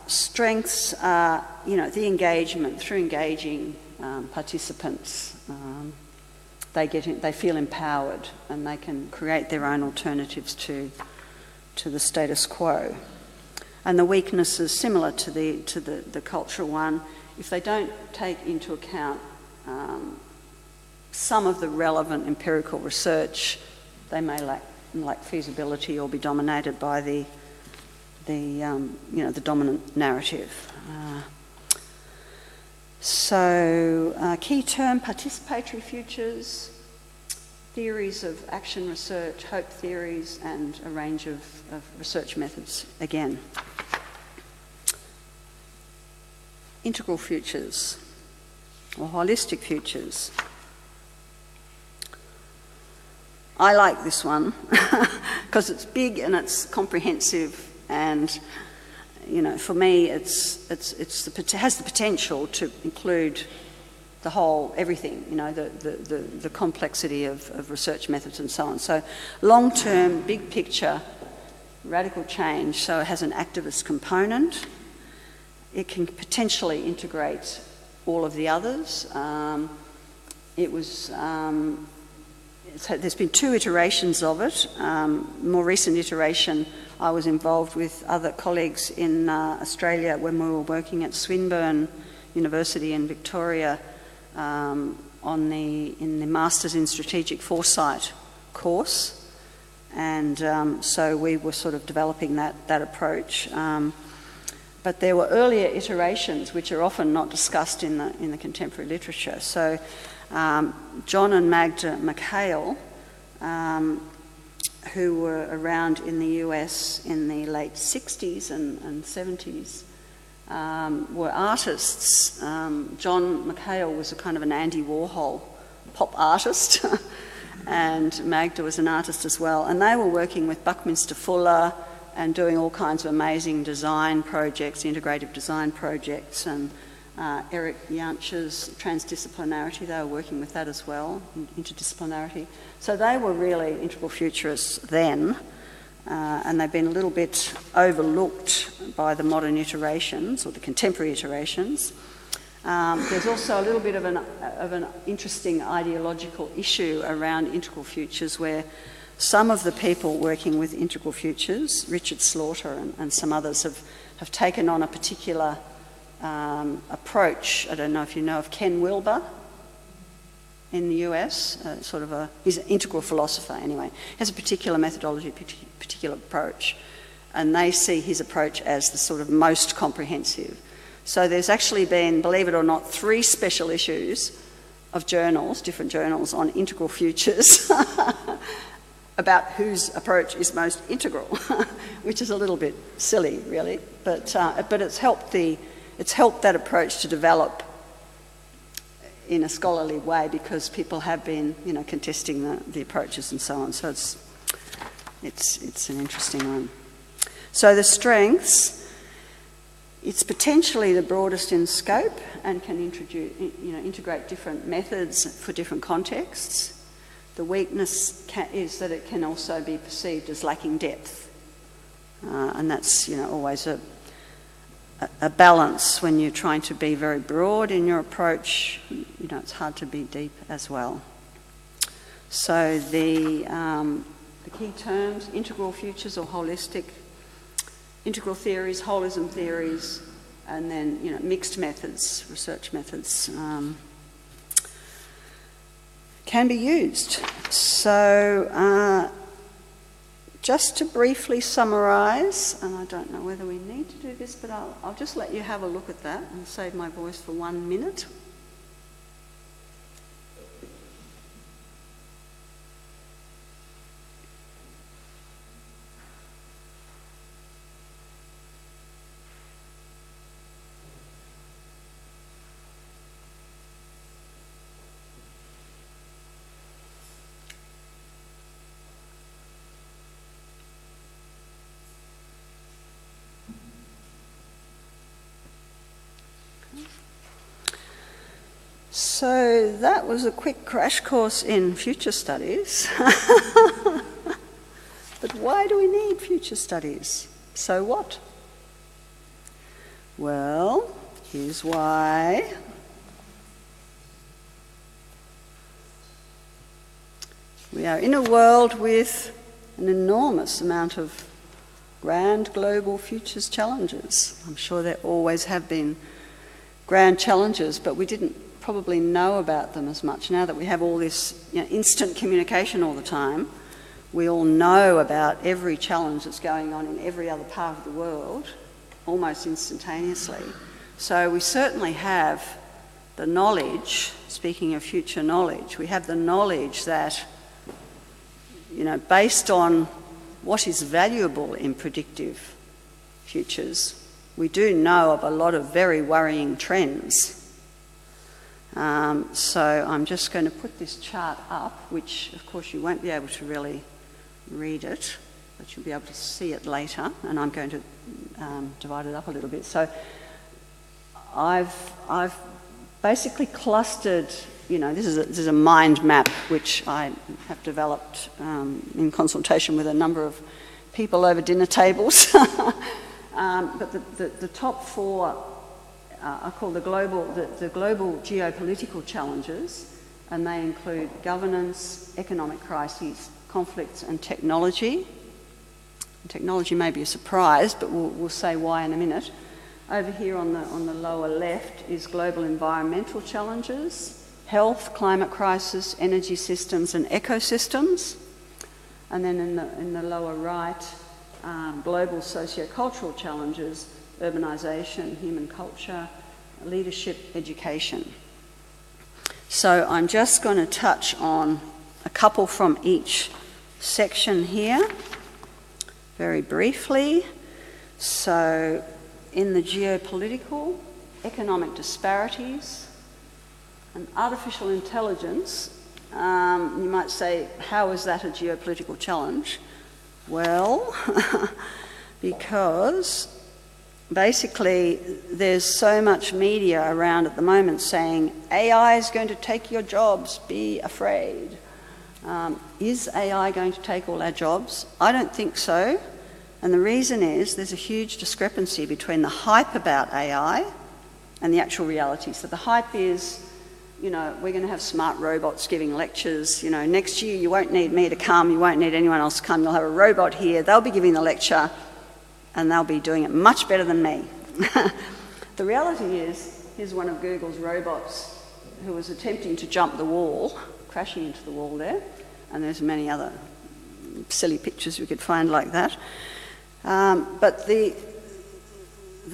Strengths are, you know, the engagement. Through engaging participants, they feel empowered and they can create their own alternatives to the status quo. And the weakness is similar to the cultural one. If they don't take into account some of the relevant empirical research, they may lack feasibility or be dominated by the dominant narrative. Key term, participatory futures, theories of action research, hope theories, and a range of research methods again. Integral futures, or holistic futures. I like this one because it's big and it's comprehensive, and you know, for me, it has the potential to include the whole everything. You know, the complexity of research methods and so on. So, long-term, big picture, radical change. So it has an activist component. It can potentially integrate all of the others. There's been 2 iterations of it. More recent iteration, I was involved with other colleagues in Australia when we were working at Swinburne University in Victoria in the Masters in Strategic Foresight course. And so we were sort of developing that approach. But there were earlier iterations which are often not discussed in the contemporary literature. So John and Magda McHale, who were around in the US in the late 60s and 70s, were artists. John McHale was a kind of an Andy Warhol pop artist and Magda was an artist as well. And they were working with Buckminster Fuller and doing all kinds of amazing design projects, integrative design projects, and Eric Jansch's transdisciplinarity, they were working with that as well, interdisciplinarity. So they were really integral futurists then, and they've been a little bit overlooked by the modern iterations, or the contemporary iterations. There's also a little bit of an interesting ideological issue around integral futures, where some of the people working with integral futures, Richard Slaughter and some others, have taken on a particular approach. I don't know if you know of Ken Wilber in the US, he's an integral philosopher anyway. He has a particular methodology, particular approach, and they see his approach as the sort of most comprehensive. So there's actually been, believe it or not, 3 special issues of journals, different journals, on integral futures about whose approach is most integral, which is a little bit silly, really. But it's helped that approach to develop in a scholarly way, because people have been, contesting the approaches and so on. So it's an interesting one. So the strengths. It's potentially the broadest in scope and can integrate different methods for different contexts. The weakness is that it can also be perceived as lacking depth, and that's always a balance when you're trying to be very broad in your approach. It's hard to be deep as well. So the key terms: integral futures or holistic. Integral theories, holism theories, and then mixed methods, research methods can be used. So just to briefly summarise, and I don't know whether we need to do this, but I'll just let you have a look at that and save my voice for 1 minute. So that was a quick crash course in future studies. But why do we need future studies? So what? Well, here's why. We are in a world with an enormous amount of grand global futures challenges. I'm sure there always have been grand challenges, but we didn't probably know about them as much. Now that we have all this instant communication all the time, we all know about every challenge that's going on in every other part of the world almost instantaneously. So we certainly have the knowledge, speaking of future knowledge, we have the knowledge that, based on what is valuable in predictive futures, we do know of a lot of very worrying trends. So I'm just going to put this chart up, which of course you won't be able to really read it, but you'll be able to see it later, and I'm going to divide it up a little bit. So I've basically clustered, this is a mind map which I have developed in consultation with a number of people over dinner tables. But the top 4 are called the global geopolitical challenges, and they include governance, economic crises, conflicts, and technology. Technology may be a surprise, but we'll say why in a minute. Over here on the lower left is global environmental challenges, health, climate crisis, energy systems, and ecosystems. And then in the lower right, global socio-cultural challenges, urbanisation, human culture, leadership, education. So I'm just going to touch on a couple from each section here, very briefly. So in the geopolitical, economic disparities, and artificial intelligence You might say, how is that a geopolitical challenge? Well, because basically there's so much media around at the moment saying AI is going to take your jobs, be afraid. Is AI going to take all our jobs? I don't think so. And the reason is there's a huge discrepancy between the hype about AI and the actual reality. So the hype is, you know, we're going to have smart robots giving lectures. You know, next year you won't need me to come, you won't need anyone else to come. You'll have a robot here, they'll be giving the lecture, and they'll be doing it much better than me. The reality is, here's one of Google's robots who was attempting to jump the wall, crashing into the wall there, and there's many other silly pictures we could find like that. But the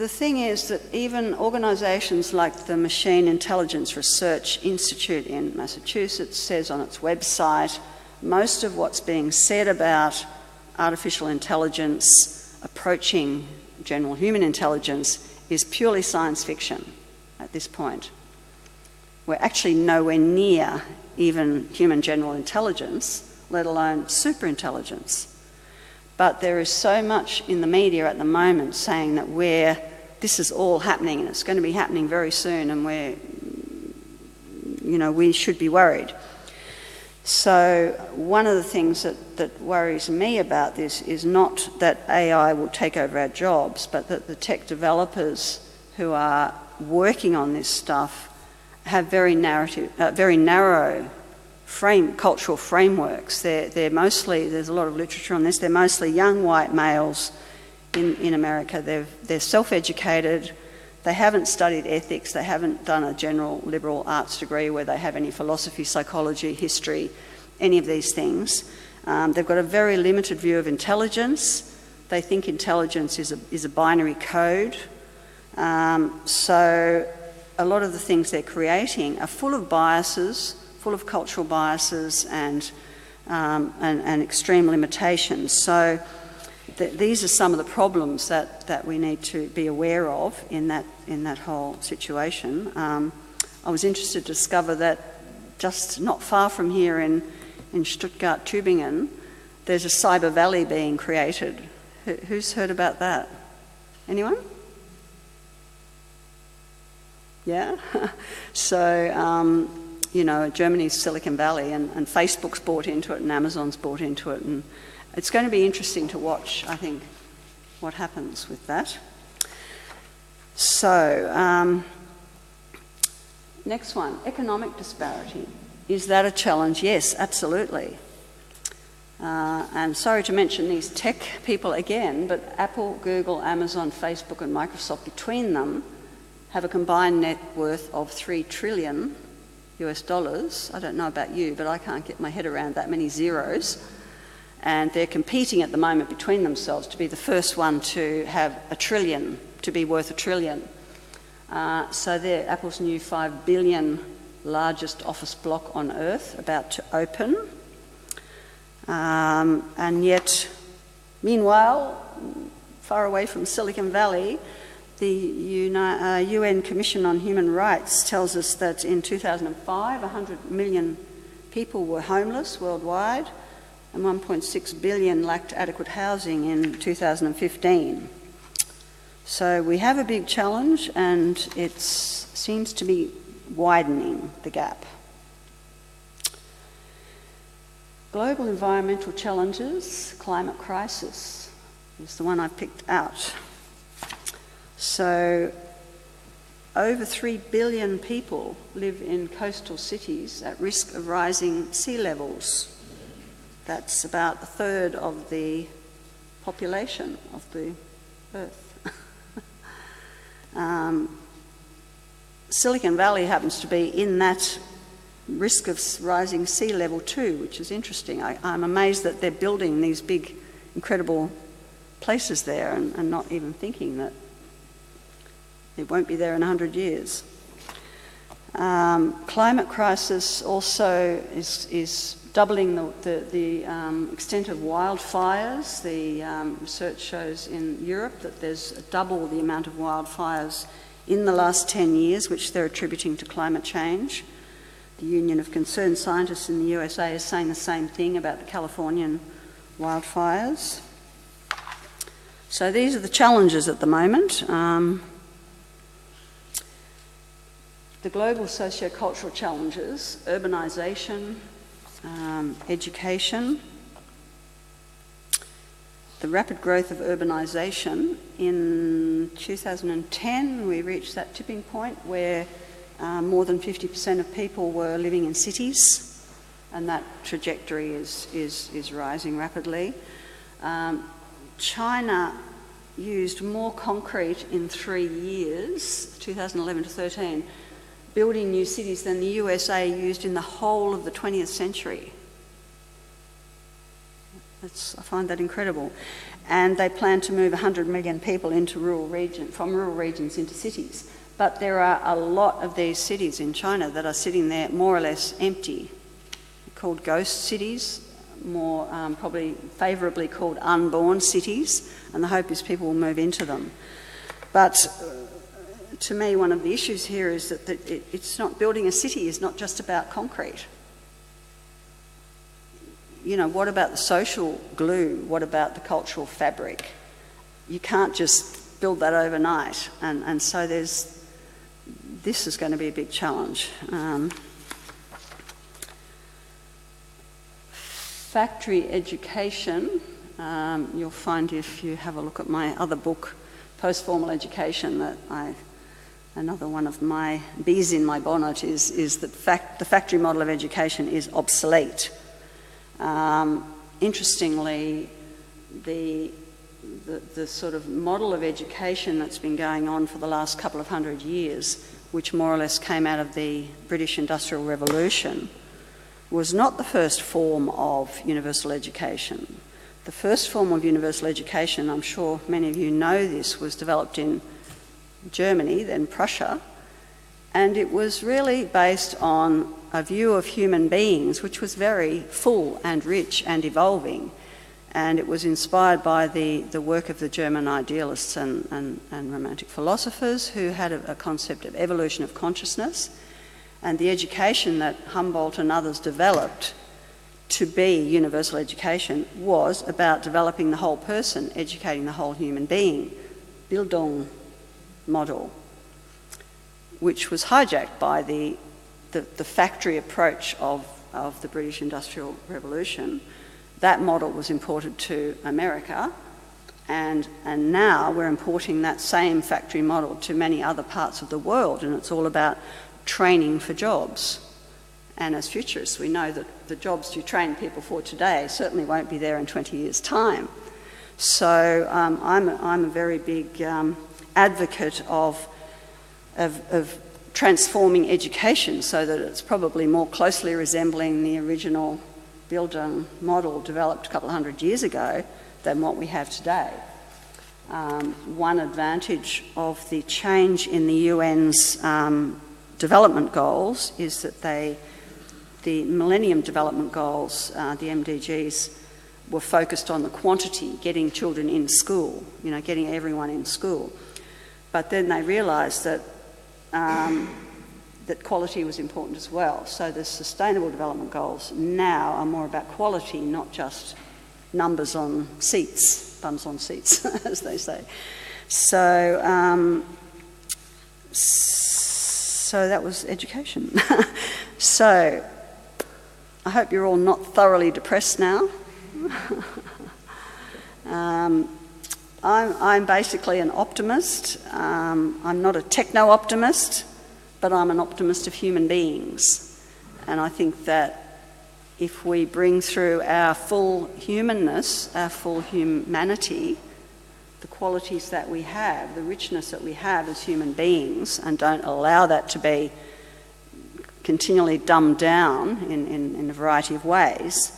thing is that even organisations like the Machine Intelligence Research Institute in Massachusetts says on its website, most of what's being said about artificial intelligence approaching general human intelligence is purely science fiction at this point. We're actually nowhere near even human general intelligence, let alone superintelligence. But there is so much in the media at the moment saying that this is all happening and it's going to be happening very soon, and we should be worried. So one of the things that worries me about this is not that AI will take over our jobs, but that the tech developers who are working on this stuff have very narrow cultural frameworks. They're mostly, there's a lot of literature on this, they're mostly young white males in America. They're self-educated, they haven't studied ethics, they haven't done a general liberal arts degree where they have any philosophy, psychology, history, any of these things. They've got a very limited view of intelligence. They think intelligence is a binary code. So a lot of the things they're creating are full of biases, full of cultural biases and extreme limitations. So these are some of the problems that we need to be aware of in that whole situation. I was interested to discover that just not far from here in Stuttgart, Tübingen, there's a cyber valley being created. Who's heard about that? Anyone? Yeah? So, Germany's Silicon Valley, and Facebook's bought into it and Amazon's bought into it, and it's going to be interesting to watch, I think, what happens with that. So, next one, economic disparity. Is that a challenge? Yes, absolutely. And sorry to mention these tech people again, but Apple, Google, Amazon, Facebook and Microsoft between them have a combined net worth of $3 trillion US dollars. I don't know about you, but I can't get my head around that many zeros. And they're competing at the moment between themselves to be the first one to have $1 trillion, to be worth $1 trillion. So they're Apple's new $5 billion largest office block on Earth, about to open. And yet, meanwhile, far away from Silicon Valley, the UN Commission on Human Rights tells us that in 2005, 100 million people were homeless worldwide, and 1.6 billion lacked adequate housing in 2015. So we have a big challenge, and it seems to be widening the gap. Global environmental challenges, climate crisis is the one I picked out. So over 3 billion people live in coastal cities at risk of rising sea levels. That's about a third of the population of the Earth. Silicon Valley happens to be in that risk of rising sea level too, which is interesting. I'm amazed that they're building these big, incredible places there and not even thinking that it won't be there in 100 years. Climate crisis also is doubling the extent of wildfires. The research shows in Europe that there's double the amount of wildfires in the last 10 years, which they're attributing to climate change. The Union of Concerned Scientists in the USA is saying the same thing about the Californian wildfires. So these are the challenges at the moment. The global socio-cultural challenges: urbanisation, education, the rapid growth of urbanisation. In 2010, we reached that tipping point where more than 50% of people were living in cities, and that trajectory is rising rapidly. China used more concrete in 3 years, 2011 to 13, building new cities than the USA used in the whole of the 20th century. I find that incredible. And they plan to move 100 million people into from rural regions into cities. But there are a lot of these cities in China that are sitting there more or less empty, called ghost cities, more probably favourably called unborn cities, and the hope is people will move into them. But to me, one of the issues here is that it's not, building a city is not just about concrete. You know, what about the social glue? What about the cultural fabric? You can't just build that overnight, and so this is going to be a big challenge. Factory education, you'll find if you have a look at my other book, Post-Formal Education, that another one of my bees in my bonnet is that the factory model of education is obsolete. Interestingly, the sort of model of education that's been going on for the last couple of 100 years, which more or less came out of the British Industrial Revolution, was not the first form of universal education. The first form of universal education, I'm sure many of you know this, was developed in Germany, then Prussia, and it was really based on a view of human beings which was very full and rich and evolving, and it was inspired by the work of the German idealists and romantic philosophers who had a concept of evolution of consciousness, and the education that Humboldt and others developed to be universal education was about developing the whole person, educating the whole human being, Bildung model, which was hijacked by the factory approach of the British Industrial Revolution. That model was imported to America, and now we're importing that same factory model to many other parts of the world, and it's all about training for jobs. And as futurists, we know that the jobs you train people for today certainly won't be there in 20 years' time. So I'm a very big advocate of transforming education so that it's probably more closely resembling the original Bildung model developed a couple of 100 years ago than what we have today. One advantage of the change in the UN's development goals is that the Millennium Development Goals, the MDGs, were focused on the quantity, getting children in school, getting everyone in school. But then they realised that that quality was important as well. So the Sustainable Development Goals now are more about quality, not just numbers on seats, bums on seats, as they say. So that was education. So I hope you're all not thoroughly depressed now. I'm basically an optimist. I'm not a techno-optimist, but I'm an optimist of human beings. And I think that if we bring through our full humanness, our full humanity, the qualities that we have, the richness that we have as human beings, and don't allow that to be continually dumbed down in a variety of ways,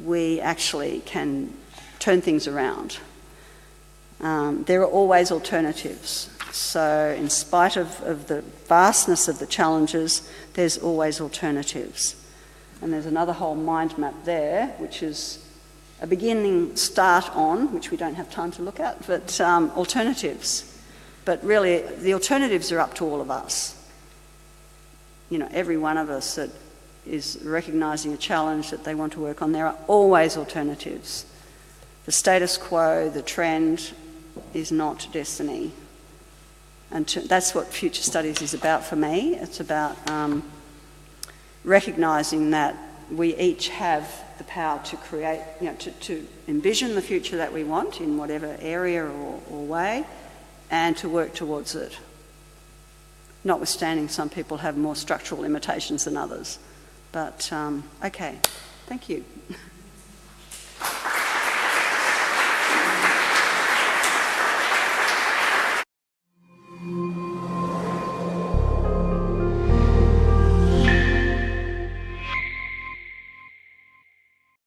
we actually can turn things around. There are always alternatives. So in spite of the vastness of the challenges, there's always alternatives. And there's another whole mind map there, which is a beginning start on, which we don't have time to look at, but alternatives. But really, the alternatives are up to all of us. every one of us that is recognising a challenge that they want to work on, there are always alternatives. The status quo, the trend, is not destiny. And that's what future studies is about for me. It's about recognising that we each have the power to create, to envision the future that we want in whatever area or way, and to work towards it. Notwithstanding, some people have more structural limitations than others. But, okay, thank you.